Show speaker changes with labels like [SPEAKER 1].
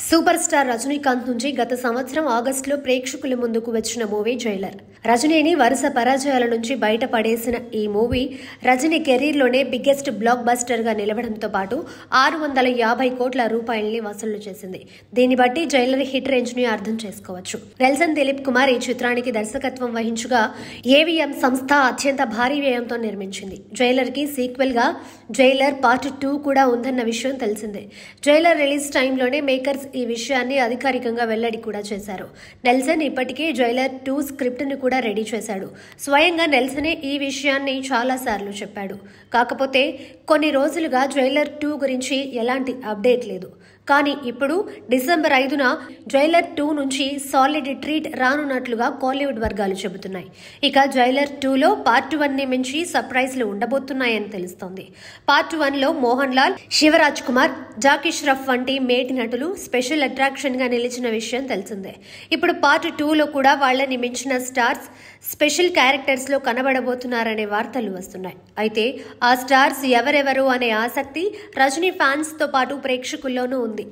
[SPEAKER 1] Super star Rajinikanth నుంచి గత సంవత్సరం ఆగస్టులో ప్రేక్షకుల ముందుకు వచ్చిన మూవీ జైలర్. రజనీని వరుస పరాజయాల నుంచి బయటపడేసిన ఈ మూవీ రజనీ కెరీర్లోనే బిగ్గెస్ట్ బ్లాక్ బస్టర్ గా నిలవడంతో పాటు 650 కోట్ల రూపాయల్ని వసూలు చేసింది. దీన్ని బట్టి జైలర్ హిట్ రేంజ్ ని అర్థం చేసుకోవచ్చు. నెల్సన్ దిలీప్ కుమార్ ఈ చిత్రానికి దర్శకత్వం వహించగా ఏవిఎం సంస్థ అత్యంత భారీ వ్యయంతో నిర్మించింది. జైలర్ కి సీక్వెల్ గా జైలర్ పార్ట్ 2 కూడా ఉందన్న విషయం తెలిసిందే. జైలర్ రిలీజ్ టైంలోనే మేకర్స్ ఈ విషయాన్ని అధికారికంగా వెల్లడి కూడా చేశారు. నెల్సన్ ఇప్పటికే జైలర్ 2 స్క్రిప్ట్ ను కూడా రెడీ చేశాడు. స్వయంగా నెల్సనే ఈ విషయాన్ని చాలా సార్లు చెప్పాడు. కాకపోతే కొన్ని రోజులుగా జైలర్ 2 గురించి ఎలాంటి అప్డేట్ లేదు. కానీ ఇప్పుడు డిసెంబర్ 5న జైలర్ 2 నుంచి సాలిడ్ ట్రీట్ రానున్నట్లుగా కోలీవుడ్ వర్గాలు చెబుతున్నాయి. ఇక జైలర్ 2లో పార్ట్ 1 ని మించి సర్ప్రైజ్లు ఉండబోతున్నాయని తెలుస్తోంది. పార్ట్ 1లో మోహన్ లాల్, శివరాజ్ కుమార్, జాకీ ష్రఫ్ వంటి మేటి నటులు స్పెషల్ అట్రాక్షన్ గా నిలిచిన విషయం తెలిసిందే. ఇప్పుడు పార్ట్ 2లో కూడా వాళ్ళని మించిన స్టార్స్ స్పెషల్ క్యారెక్టర్స్ లో కనబడబోతున్నారనే వార్తలు వస్తున్నాయి. అయితే ఆ స్టార్స్ ఎవరెవరు అనే ఆసక్తి రజనీ ఫ్యాన్స్ తో పాటు ప్రేక్షకుల్లోనూ ఉంది.